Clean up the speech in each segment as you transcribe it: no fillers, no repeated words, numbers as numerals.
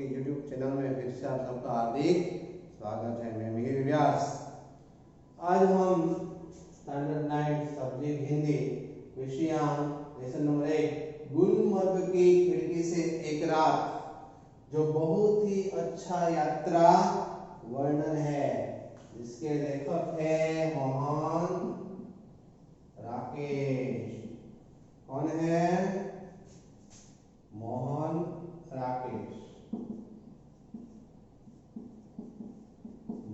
के YouTube channel में फिर से आप सबका हार्दिक स्वागत है। मैं मिहिर व्यास। आज हम स्टैंडर्ड 9 सब्जेक्ट हिंदी विषयांक लेसन नंबर 1 गुलमर्ग की खिड़की से एक रात, जो बहुत ही अच्छा यात्रा वर्णन है, जिसके लेखक है मोहन राकेश। कौन है? मोहन राकेश।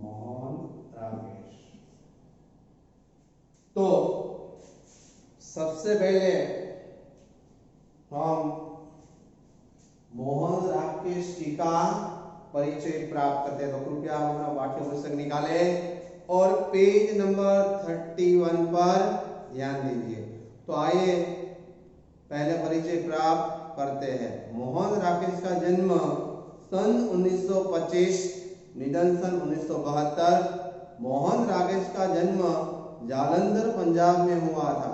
मोहन राकेश। तो सबसे पहले हम मोहन राकेश जी का परिचय प्राप्त करते हैं। तो कृपया आप अपना पाठ्य पुस्तक निकाले और पेज नंबर 31 पर ध्यान दीजिए। तो आइए पहले परिचय प्राप्त करते हैं। मोहन राकेश का जन्म सन 1925, निधन सन 1972। मोहन राकेश का जन्म जालंधर पंजाब में हुआ था।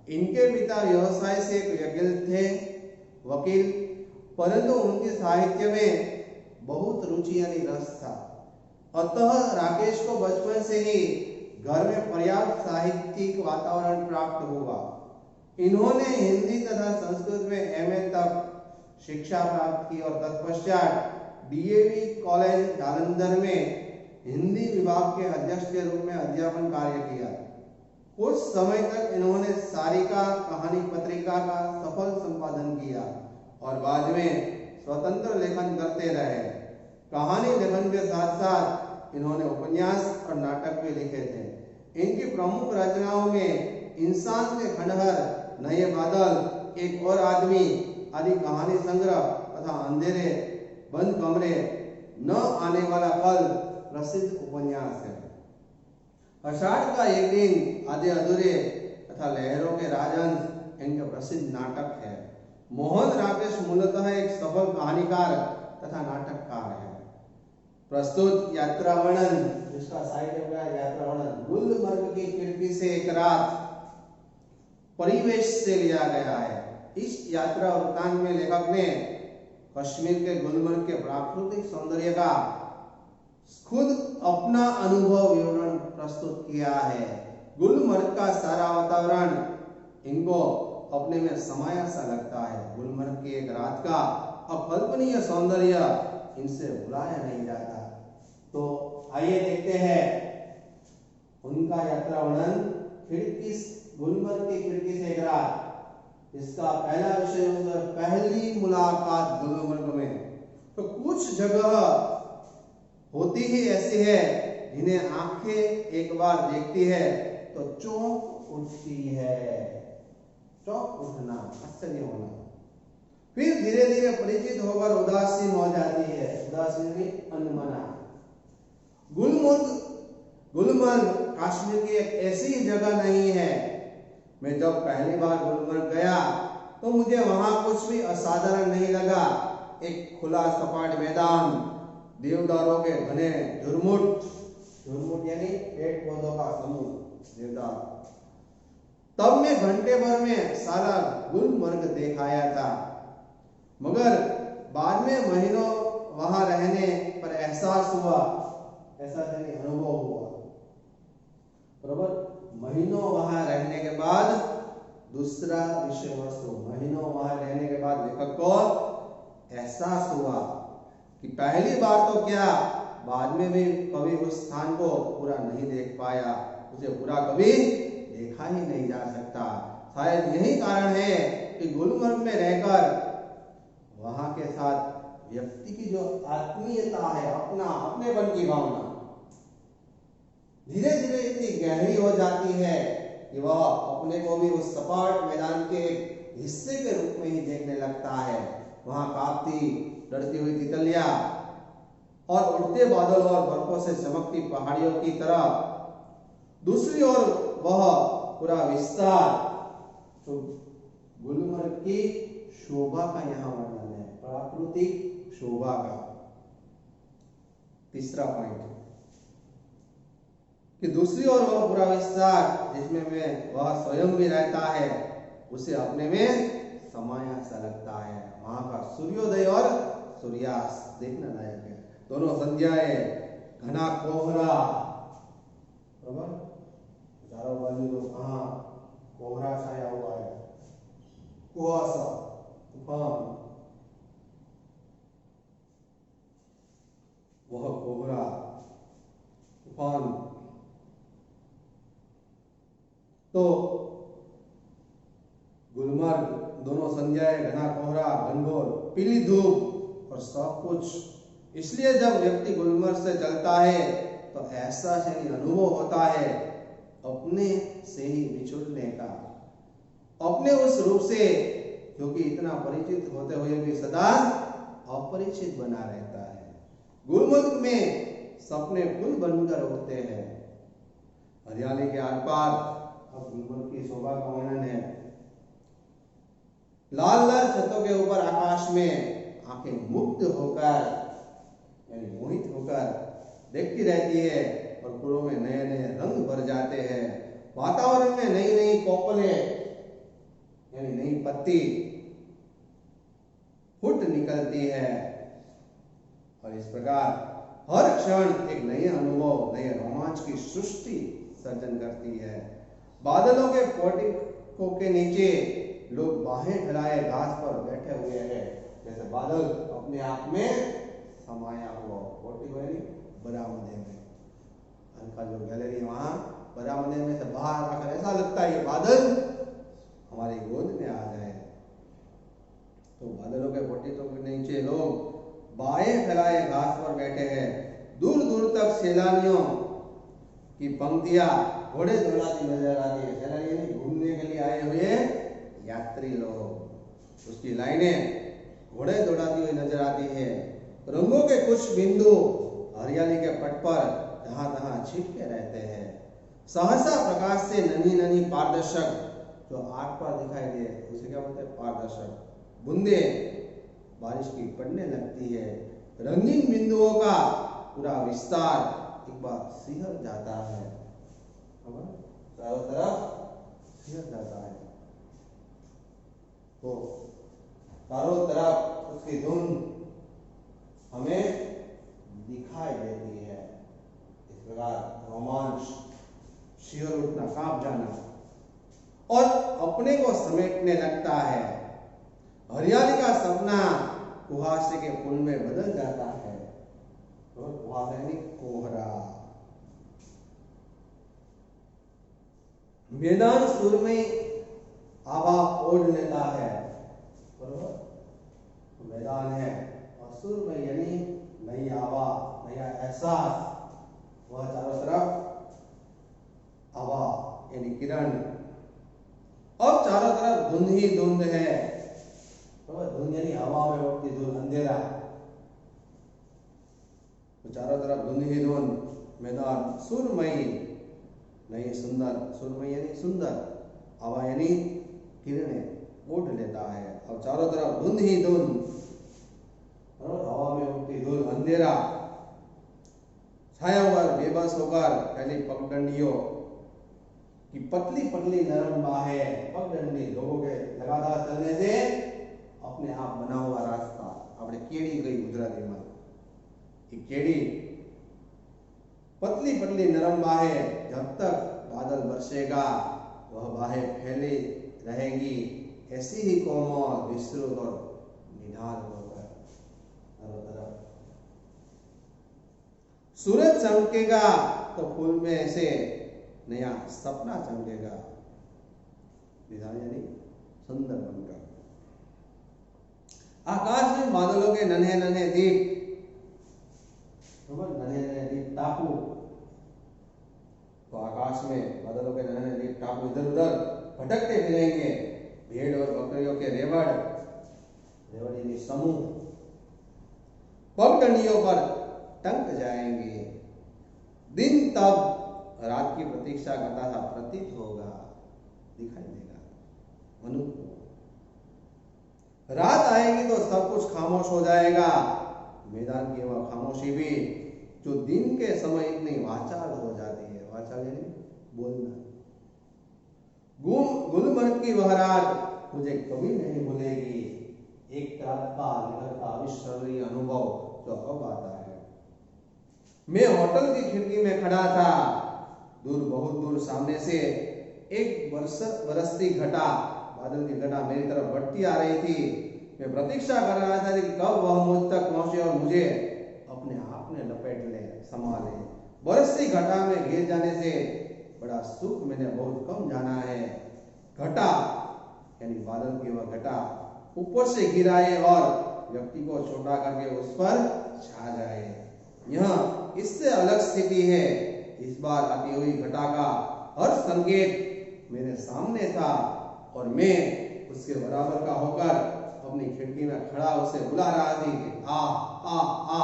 इनके पिता व्यवसाय से वकील, परंतु उनके साहित्य में बहुत रुचि यानी रस था। अतः राकेश को बचपन से ही घर में पर्याप्त साहित्यिक वातावरण प्राप्त हुआ। इन्होंने हिंदी तथा संस्कृत में एमए तक शिक्षा प्राप्त की और तत्पश्चात डीएवी कॉलेज जालंधर में हिंदी विभाग के अध्यक्ष के रूप में अध्यापन कार्य किया। कुछ समय तक इन्होंने सारिका कहानी पत्रिका का सफल संपादन किया और बाद में स्वतंत्र लेखन करते रहे। कहानी लेखन के साथ साथ इन्होंने उपन्यास और नाटक भी लिखे थे। इनकी प्रमुख रचनाओं में इंसान के खंडहर, नए बादल, एक और आदमी आदि कहानी संग्रह तथा अंधेरे बंद कमरे, न आने वाला कल प्रसिद्ध उपन्यास है। आषाढ़ का एक दिन, आधे अधूरे तथा लहरों के राजहंस इनके प्रसिद्ध नाटक है। मोहन राकेश मूलतः एक सफल कहानीकार तथा नाटककार है। प्रस्तुत यात्रा वर्णन, जिसका साहित्य का यात्रा वर्णन गुलमर्ग की खिड़की से एक रात परिवेश से लिया गया है। इस यात्रा वृत्तांत में लेखक ने कश्मीर के गुलमर्ग के प्राकृतिक सौंदर्य का खुद अपना अनुभव विवरण प्रस्तुत किया है। गुलमर्ग का सारा वातावरण इनको अपने में समाया सा लगता है। गुलमर्ग की एक रात का अकल्पनीय सौंदर्य इनसे भुलाया नहीं जाता। तो आइए देखते हैं उनका यात्रा वर्णन। गुलमर्ग की खिड़की से एक रात, इसका पहला विषय होगा पहली मुलाकात गुलमर्ग में। तो कुछ जगह होती ही ऐसी है जिन्हें आंखें एक बार देखती है तो चौंक उठती है। चौंक उठना, आश्चर्य होना, फिर धीरे धीरे परिचित होकर उदासीन हो जाती है। उदासीन भी अनमना। गुलमर्ग कश्मीर की एक ऐसी जगह नहीं है। मैं जब पहली बार गुलमर्ग गया तो मुझे वहां कुछ भी असाधारण नहीं लगा। एक खुला सपाट मैदान, देवदारों के घने झुरमुट यानी पेड़ पौधों का समूह, देवदार। तब मैं घंटे भर में सारा गुलमर्ग देख आया था, मगर बाद में महीनों वहां रहने पर एहसास हुआ, ऐसा अनुभव हुआ। बराबर, महीनों वहां रहने के बाद दूसरा विषय वस्तु, महीनों वहां रहने के बाद लेखक को एहसास हुआ कि पहली बार तो क्या, बाद में भी कभी उस स्थान को पूरा नहीं देख पाया। उसे पूरा कभी देखा ही नहीं जा सकता। शायद यही कारण है कि गुलमर्ग में रहकर वहां के साथ व्यक्ति की जो आत्मीयता है, अपनेपन की भावना धीरे धीरे इतनी गहरी हो जाती है कि वह अपने को भी उस सपाट मैदान के हिस्से के रूप में ही देखने लगता है। वहां कांपती डरती हुई तितलियां और उड़ते बादल और बर्फों से चमकती पहाड़ियों की तरह दूसरी ओर वह पूरा विस्तार। तो गुलमर्ग की शोभा का यहाँ वर्णन है, प्राकृतिक शोभा का। तीसरा पॉइंट कि दूसरी ओर वह पूरा विस्तार जिसमें वह स्वयं भी रहता है, उसे अपने में समाया सा लगता है। वहां का सूर्योदय और सूर्यास्त देखने लायक है। दोनों संध्याएं घना कोहरा, बराबर, चारों बाजू तो कहाँ कोहरा छाया हुआ है, कुहासा, तूफान, वह कोहरा तूफान। तो गुलमर्ग, दोनों संध्याएं घना कोहरा, घनघोर पीली धूप और सब कुछ। इसलिए जब व्यक्ति गुलमर्ग से चलता है तो ऐसा अनुभव होता है अपने से ही बिछुड़ने का, अपने उस रूप से जो कि इतना परिचित होते हुए भी सदा अपरिचित बना रहता है। गुलमर्ग में सपने फूल बनकर उठते हैं। हरियाली के आर पार अब गुलमर्ग की शोभा का वर्णन है। लाल लाल छतों के ऊपर आकाश में आंखें मुग्ध होकर यानी मोहित होकर देखती रहती है और फूलों में नए नए रंग भर जाते हैं। वातावरण में नई नई कोपलें यानी नई पत्ती फुट निकलती है और इस प्रकार हर क्षण एक नए अनुभव, नए रोमांच की सृष्टि सर्जन करती है। बादलों के पोर्टिको के नीचे लोग बाहें फैलाए घास पर बैठे हुए हैं, जैसे बादल अपने आप में समाया हुआ। पोर्टिको यानी बरामदे में, उनका जो गैलरी वहां बरामदे में से बाहर आकर ऐसा लगता है ये बादल हमारी गोद में आ जाए। तो बादलों के पोर्टिको के नीचे लोग बाहें फैलाए घास पर बैठे हैं। दूर दूर तक सैलानियों की पंक्तियां घोड़े दौड़ाती नजर आती है। सैलानी यानी घूमने के लिए आए हुए यात्री लोग, उसकी लाइनें घोड़े दौड़ाती हुई नजर आती है। रंगों के कुछ बिंदु हरियाली के पट पर जहां तहां छिपके रहते हैं। सहसा प्रकाश से ननी ननी पारदर्शक जो आग पर दिखाई दे उसे क्या बोलते हैं, पारदर्शक बूंदे बारिश की पड़ने लगती है। रंगीन बिंदुओं का पूरा विस्तार एक बार सिहर जाता है, चारों तरफ सिहर जाता है। तो चारों तरफ उसकी धुन हमें दिखाई देती है। इस प्रकार रोमांच, शिहर उठना, कांप जाना और अपने को समेटने लगता है। हरियाली का सपना कुहासे के फूल में बदल जाता है। तो कुहासा यानी कोहरा। मैदान सुरमई आभा ओढ़ लेता है, बरोबर, मैदान है और सुरमई यानी नई आभा, नया एहसास, वह चारों तरफ आभा यानी किरण। अब चारों तरफ धुंध ही धुंध है, धुंध यानी हवा में उठती धुंध, अंधेरा। तो चारों तरफ धुंध ही धुंध, मैदान सुरमई, नई सुंदर, सुरमई यानी सुंदर, हवा यानी किरणें ओढ़ लेता है और चारों तरफ धुंध ही धुंध, हवा में उठती धुंध, अंधेरा छाया हुआ। बेबस होकर पहली पगडंडियों की पतली पतली नरम बाहें, पगडंडी लोगों के लगातार चलने से अपने आप बना हुआ रास्ता આપણે કેડી ગઈ ગુજરાતીમાં, ये केड़ी पतली पतली नरम बाहें, जब तक बादल बरसेगा वह बाहें फैली रहेगी, ऐसी ही कोमल, विस्तृत और निढाल होकर चारों तरफ। सूरज चमकेगा तो फूल में से नया सपना चमकेगा, निढाल यानी सुंदर बनकर। आकाश में बादलों के नन्हे नन्हे दीप, नन्हे नन्हे दीप टापू, तो आकाश में बादलों के नन्हे नन्हे दीप टापू इधर उधर भटकते फिरेंगे। भेड़ और बकरियों के रेवड़, रेवड़ी समूह पगडंडियों पर टंक जाएंगे। दिन तब रात की प्रतीक्षा करता था प्रतीत होगा, दिखाई देगा मनुष्य को। रात आएगी तो सब कुछ खामोश हो जाएगा। मैदान की वह खामोशी भी जो दिन के समय इतनी वाचाल हो जाती है, वाचाल यानी बोलना। गुलमर्ग की वह रात मुझे कभी नहीं भूलेगी। एक तरह का अलग का अविस्मरणीय अनुभव जो अब आता है। मैं होटल की खिड़की में खड़ा था। बहुत दूर सामने से एक बरसती घटा, बादल की घटा मेरी तरफ बढ़ती आ रही थी। मैं प्रतीक्षा कर रहा था कि कब वह मुझ तक पहुंचे और मुझे अपने आप में लपेट ले, संभाले। बरसती घटा में गिर जाने से बड़ा सुख मैंने बहुत कम जाना है। घटा यानी बादल की वह घटा ऊपर से गिराए और व्यक्ति को छोटा करके उस पर छा जाए, यह इससे अलग स्थिति है। इस बार आती हुई घटा का हर संकेत मेरे सामने था और मैं उसके बराबर का होकर अपनी खिड़की में खड़ा उसे बुला रहा थी कि आ आ आ।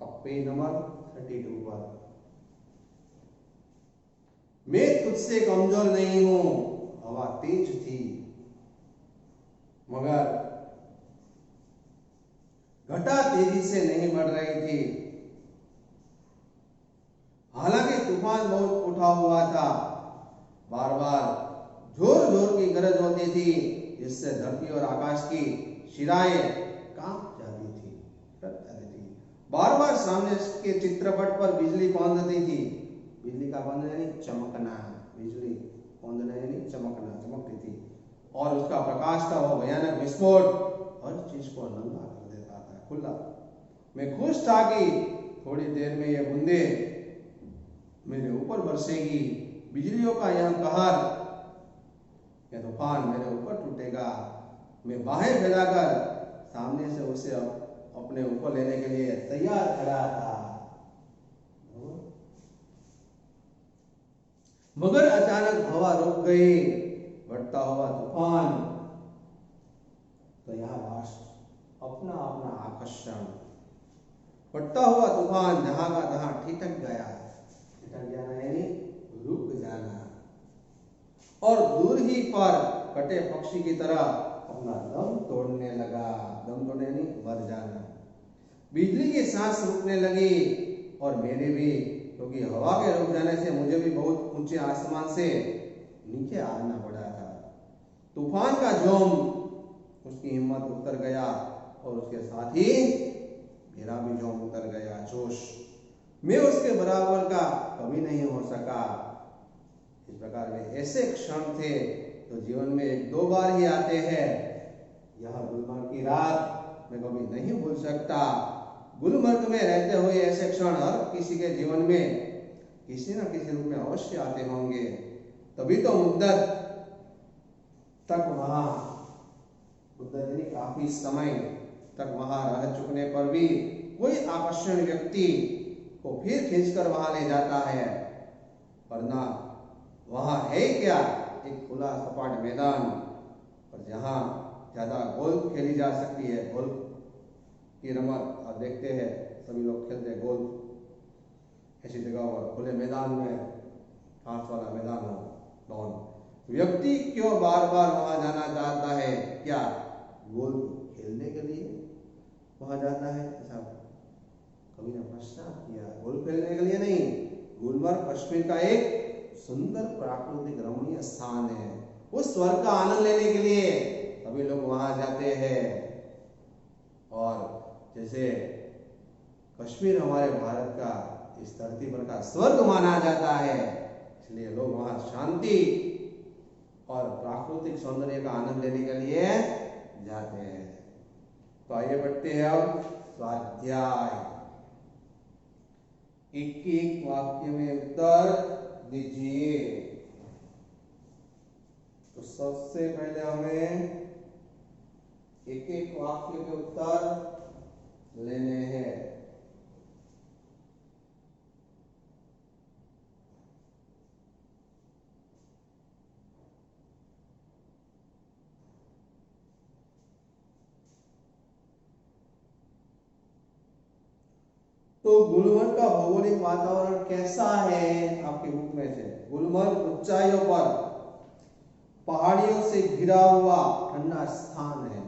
अब पेज नंबर 32 पर। मैं तुझसे कमजोर नहीं हूं। हवा तेज थी मगर घटा तेजी से नहीं बढ़ रही थी। हालांकि तूफान बहुत उठा हुआ था। बार बार जोर जोर की गरज होती थी जिससे धरती और आकाश की शिराएं कांप जाती थी। बार बार सामने के चित्रपट पर बिजली कौंधती थी। बिजली का कौंधना यानी चमकना, बिजली कौंधना यानी चमकना, चमकती थी और उसका प्रकाश का वो भयानक विस्फोट हर चीज को नंगा कर देता था, खुला। मैं खुश था कि थोड़ी देर में ये बूंदे मेरे ऊपर बरसेगी। बिजलियों का यह कहर, यह तूफान मेरे ऊपर टूटेगा। मैं बाहें फैलाकर सामने से उसे अपने ऊपर लेने के लिए तैयार खड़ा था। मगर अचानक हवा रुक गई। बढ़ता हुआ तूफान तो यह राष्ट्र अपना अपना आकर्षण, बढ़ता हुआ तूफान जहां का तहां ठिठक गया। ठिठक जाना यानी रुक जाना और दूर ही पर कटे पक्षी की तरह अपना दम तोड़ने लगा। दम तोड़ने यानी मर जाना। बिजली की सांस रुकने लगी और मेरी भी, क्योंकि हवा के रुक जाने से मुझे भी बहुत ऊंचे आसमान से नीचे आना पड़ा था। तूफान का जोम, उसकी हिम्मत उतर गया और उसके साथ ही मेरा भी जोम उतर गया, जोश। मैं उसके बराबर का कभी नहीं हो सका। इस प्रकार में ऐसे क्षण थे तो जीवन में एक दो बार ही आते हैं। यह गुलमर्ग की रात मैं कभी नहीं भूल सकता। गुलमर्ग में रहते हुए ऐसे क्षण हर किसी के जीवन में किसी न किसी रूप में अवश्य आते होंगे। तभी तो मुद्दत तक वहां, मुद्दत यानी काफी समय तक वहां रह चुकने पर भी कोई आकर्षण व्यक्ति को फिर खींचकर वहां ले जाता है। वरना वहां है क्या, एक खुला सपाट मैदान और जहां ज्यादा गोल्फ खेली जा सकती है। गोल्फ की रमत आप देखते हैं, सभी लोग खेलते हैं गोल्फ ऐसी जगह पर, खुले मैदान में, घास वाला मैदान हो, लॉन। व्यक्ति क्यों बार बार वहां जाना चाहता है? क्या गोल्फ खेलने के लिए वहां जाता है? ऐसा कभी ने प्रश्न किया? गोल्फ खेलने के लिए नहीं। गुलमर्ग कश्मीर का एक सुंदर प्राकृतिक रमणीय स्थान है। उस स्वर्ग का आनंद लेने के लिए सभी लोग वहां जाते हैं। और जैसे कश्मीर हमारे भारत का इस धरती पर का स्वर्ग माना जाता है, इसलिए लोग वहां शांति और प्राकृतिक सौंदर्य का आनंद लेने के लिए जाते हैं। तो आइए बढ़ते हैं अब स्वाध्याय। एक एक वाक्य में उत्तर दीजिए। तो सबसे पहले हमें एक एक वाक्य के उत्तर लेने हैं। तो गुलमर्ग का भौगोलिक वातावरण कैसा है? आपके बुक में से गुलमर्ग ऊंचाइयों पर पहाड़ियों से घिरा हुआ ठंडा स्थान है।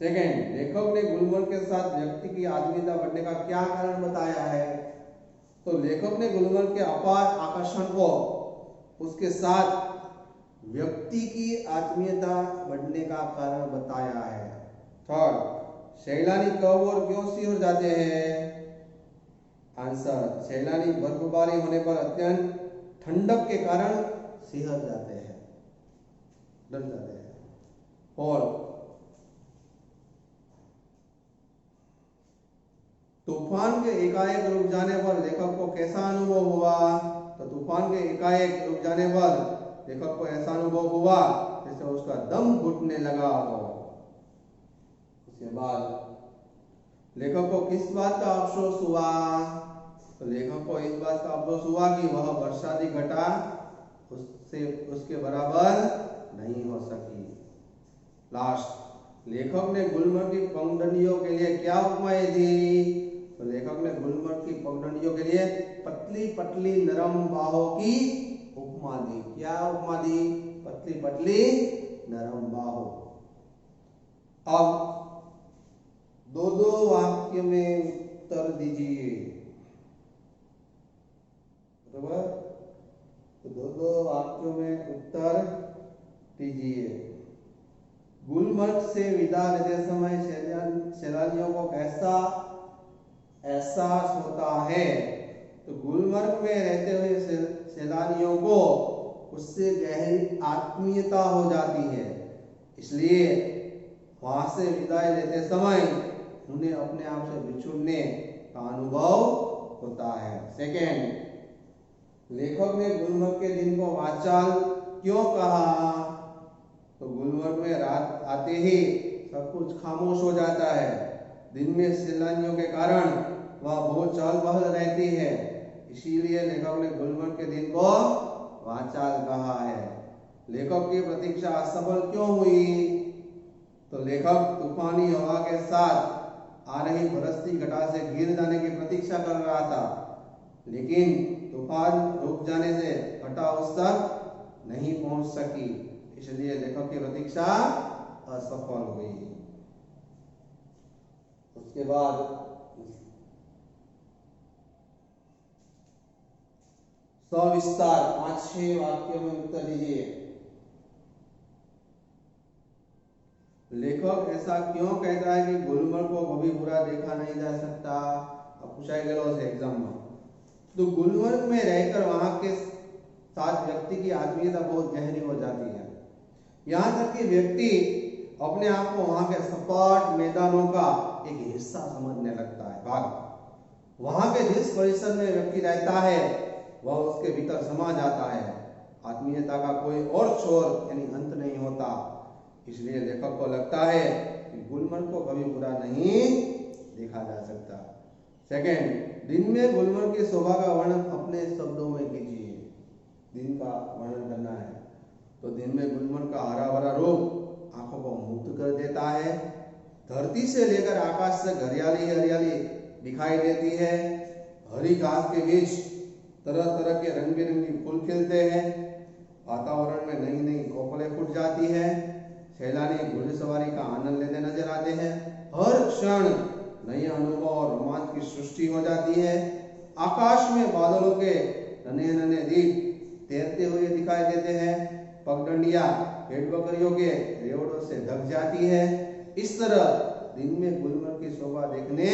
सेकंड, लेखक ने गुलमर्ग के साथ व्यक्ति की आत्मीयता बढ़ने का क्या कारण बताया है? तो लेखक ने गुलमर्ग के अपार आकर्षण को उसके साथ व्यक्ति की आत्मीयता बढ़ने का कारण बताया है। थर्ड, सैलानी कब और क्यों सिहर जाते हैं? आंसर, सैलानी बर्फबारी होने पर अत्यंत ठंडक के कारण सिहर जाते हैं, डर जाते हैं। और तूफान के एकाएक रुक जाने पर लेखक को कैसा अनुभव हुआ? तो तूफान के एकाएक रुक जाने पर लेखक को ऐसा अनुभव हुआ जैसे उसका दम घुटने लगा हो। उसके बाद लेखक को किस बात का अफसोस हुआ? तो लेखक को इस बात का अफसोस हुआ कि वह वर्षादी घटा उसके बराबर नहीं हो सकी। लास्ट, लेखक ने गुलमर्ग की पगडंडियों के लिए क्या उपमाएं दी? तो लेखक ने गुलमर्ग की पगडंडियों के लिए पतली पतली नरम बाहों की उपमा दी। क्या उपमा दी? पतली पतली नरम बाहों। अब दो दो वाक्य में उत्तर दीजिए, बराबर? तो दो दो वाक्यों में उत्तर दीजिए। गुलमर्ग से विदा लेते समय सैलानियों को कैसा एहसास होता है? तो गुलमर्ग में रहते हुए सैलानियों को उससे गहरी आत्मीयता हो जाती है, इसलिए वहां से विदाई लेते समय उन्हें अपने आप से बिछुड़ने का अनुभव होता है। सेकेंड, लेखक ने गुलमर्ग के दिन को वाचाल क्यों कहा? तो गुलमर्ग में रात आते ही सब कुछ खामोश हो जाता है। दिन में सैलानियों के कारण वह बहुत चहल पहल रहती है, इसीलिए लेखक ने गुलमर्ग के दिन को वाचाल कहा है। लेखक की प्रतीक्षा असफल क्यों हुई? तो लेखक तूफानी हवा के साथ आ रही बरसती घटा से गिर जाने की प्रतीक्षा कर रहा था, लेकिन तूफान रुक जाने से घटा उस तक नहीं पहुंच सकी, इसलिए लेखक की प्रतीक्षा असफल हुई। उसके बाद सविस्तार 5-6 वाक्यों में उत्तर दीजिए। लेखक ऐसा क्यों कहता है कि गुलमर्ग को कभी बुरा देखा नहीं जा सकता? अब पूछा गया है एग्जाम में। तो गुलमर्ग में रहकर वहां के साथ व्यक्ति की आत्मीयता बहुत गहरी हो जाती है, यहाँ तक कि व्यक्ति अपने आप को वहां के सपाट मैदानों का एक हिस्सा समझने लगता है। भाग वहां के जिस परिसर में व्यक्ति रहता है वह उसके भीतर समा जाता है। आत्मीयता का कोई और छोर यानी अंत नहीं होता, इसलिए लेखक को लगता है कि गुलमर्ग को कभी बुरा नहीं देखा जा सकता। सेकेंड, दिन में गुलमर्ग की शोभा का वर्णन अपने शब्दों में कीजिए। दिन का वर्णन करना है, तो दिन में गुलमर्ग का हरा भरा रूप आंखों को मुग्ध कर देता है। धरती से लेकर आकाश तक हरियाली हरियाली दिखाई देती है। हरी घास के बीच तरह तरह के रंग बिरंगी फूल खिलते हैं। वातावरण में नई नई कोपलें फूट जाती है। सैलानी घुड़सवारी का आनंद लेते नजर आते हैं। हर क्षण नए अनुभव और रोमांच की सृष्टि हो जाती है। आकाश में बादलों के नन्हे नन्हे दीप तैरते हुए दिखाई देते हैं। पगडंडियां भेड़ बकरियों के रेवड़ों से ढक जाती है। इस तरह दिन में गुलमर्ग की शोभा देखने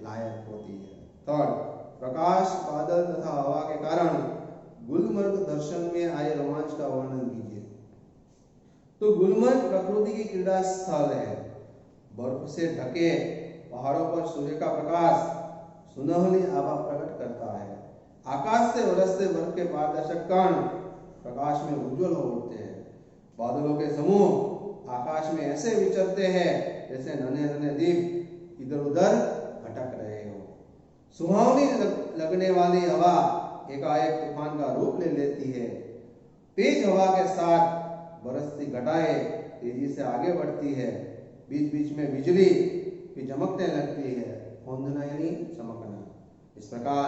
लायक होती है। थर्ड, प्रकाश, बादल तथा हवा के कारण गुलमर्ग दर्शन में आए रोमांच का वर्णन कीजिए। तो गुलमर्ग प्रकृति की क्रीड़ा स्थल है। बर्फ से ढके पहाड़ों पर सूर्य का प्रकाश सुनहली आभा प्रकट करता है। आकाश से बरसते बर्फ के पारदर्शक कण प्रकाश में उज्जवल हो उठते हैं। बादलों के समूह आकाश में ऐसे विचरते हैं जैसे नन्हे नन्हे दीप इधर उधर भटक रहे हो। सुहावनी लगने वाली हवा एकाएक तूफान का रूप ले लेती है। तेज हवा के साथ बरसती घटाएं तेजी से आगे बढ़ती है। बीच बीच में बिजली भी चमकने लगती है। खोंदना यानी चमकना। इस प्रकार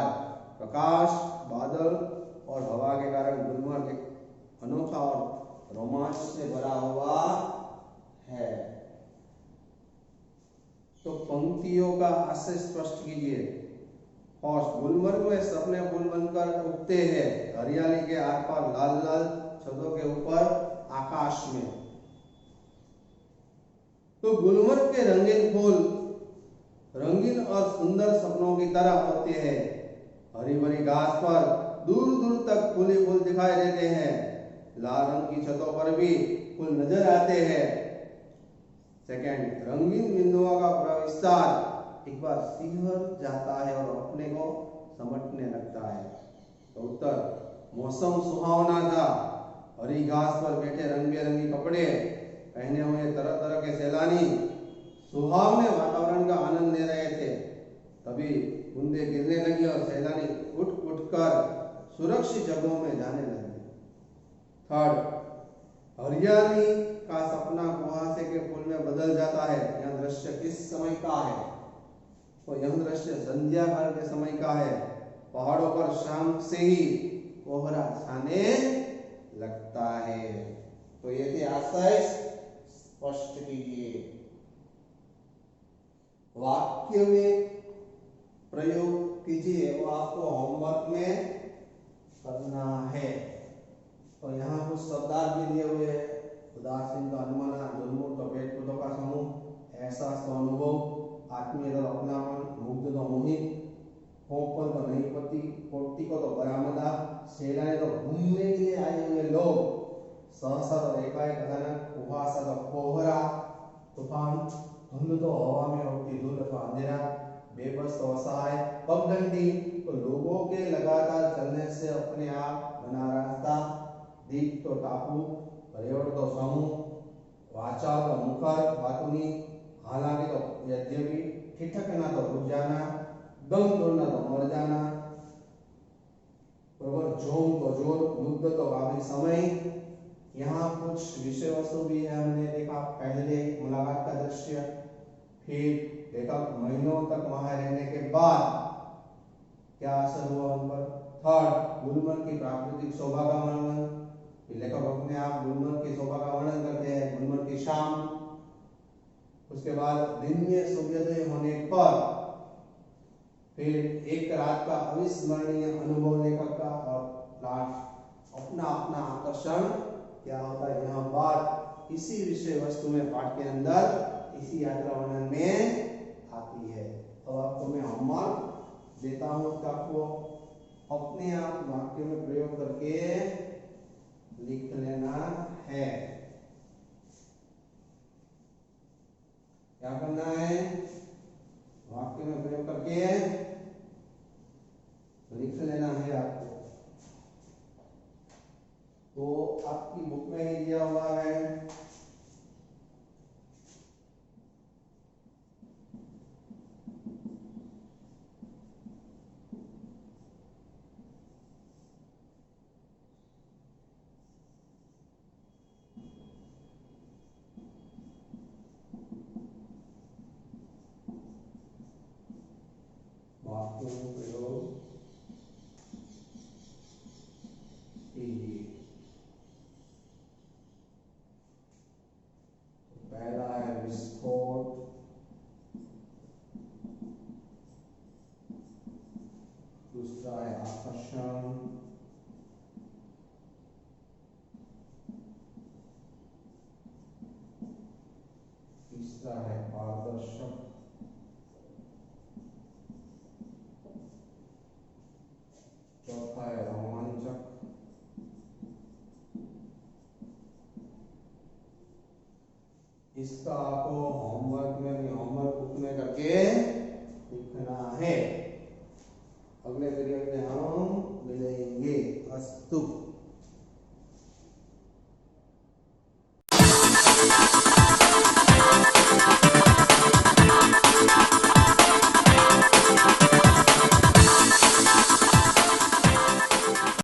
प्रकाश, बादल और हवा के कारण गुलमर्ग एक अनोखा और रोमांच से भरा हुआ है। तो पंक्तियों का आशय स्पष्ट कीजिए। और गुलमर्ग में सपने फूल बनकर उगते हैं। हरियाली के आर पार लाल लाल छतों के ऊपर आकाश में। तो गुलमर्ग के रंगीन फूल रंगीन और सुंदर सपनों की तरह होते हैं। हरी भरी घास पर दूर दूर तक फूल ही फूल दिखाई देते हैं। लाल रंग की छतों पर भी फूल नजर आते हैं। सेकंड, रंगीन बिंदुओं का प्रविस्तार एक बार सिहर जाता है और अपने को समेटने लगता है। तो उत्तर, मौसम सुहावना था। हरी घास पर बैठे रंग बिरंगी कपड़े पहने हुए तरह तरह के सैलानी सुहावने वातावरण का आनंद ले रहे थे। तभी बूंदे गिरने लगी और सैलानी उठ उठ कर सुरक्षित जगहों में जाने लगे। थर्ड, हरियाली का सपना कुहासे के फूल में बदल जाता है। यह दृश्य किस समय का है? तो यह दृश्य संध्या काल के समय का है। पहाड़ों पर शाम से ही कोहरा छाने लगता है। तो ये थे आशय, स्पष्ट कीजिए। वाक्य में प्रयोग कीजिए, वो आपको होमवर्क में करना है। तो यहाँ कुछ शब्दार्थ भी दिए हुए हैं। उदासीन तो अनुमाना, दुर्मुख तो पेट पूतों का समूह, एहसास तो अनुभव, आत्मीय तो अपनापन, मुग्ध तो मोहित, होपल तो नहीं पति, कोटि को तो बरामदा, सैलानी तो घूमने के लिए आए हुए लोग, सहसा तो एकाएक अचानक, कुहासा तो कोहरा, तूफान, धुंध तो हवा में उड़ती धूल अथवा अंधेरा, बेबस तो असहाय, पगडंडी तो लोगों के लगातार चलने से अपने आप बना रास्ता, दीप तो टापू, रेवड़ तो समूह, वाचा तो मुखर, बातुनी, हालांकि तो यद्यपि, ठिठकना तो रुक जाना, दम तोड़ना तो मर जाना, बराबर, जोम तो जोर, मुद्दत तो काफी समय। यहाँ कुछ विषय वस्तु भी है, हमने देखा पहले मुलाकात का दृश्य, फिर देखा महीनों तक वहां रहने के बाद क्या असर हुआ उन पर। थर्ड, गुलमर्ग की प्राकृतिक शोभा का वर्णन, लेखक अपने आप गुलमर्ग की शोभा का वर्णन करते हैं। गुलमर्ग की शाम, उसके बाद दिन में सूर्योदय होने पर फिर एक रात का अविस्मरणीय अनुभव लेखक का, और लास्ट अपना अपना आकर्षण क्या होता है। यहाँ बात इसी विषय वस्तु में पाठ के अंदर इसी यात्रा वर्णन में आती है। तो आपको मैं होमवर्क देता हूँ, आपको अपने आप वाक्य में प्रयोग करके लिख लेना है। क्या करना है? वाक्य में प्रयोग करके लिख लेना है आपको। तो आपकी बुक में ही दिया हुआ है। वाक्य में प्रयोग कीजिए। पहला है विस्फोट, दूसरा है आकर्षण, तीसरा है पारदर्शक, चौथा है रोमांचक, इसका आपको होमवर्क में भी होमवर्क बुक में करके लिखना है। अगले पीरियड में हम मिलेंगे। अस्तु।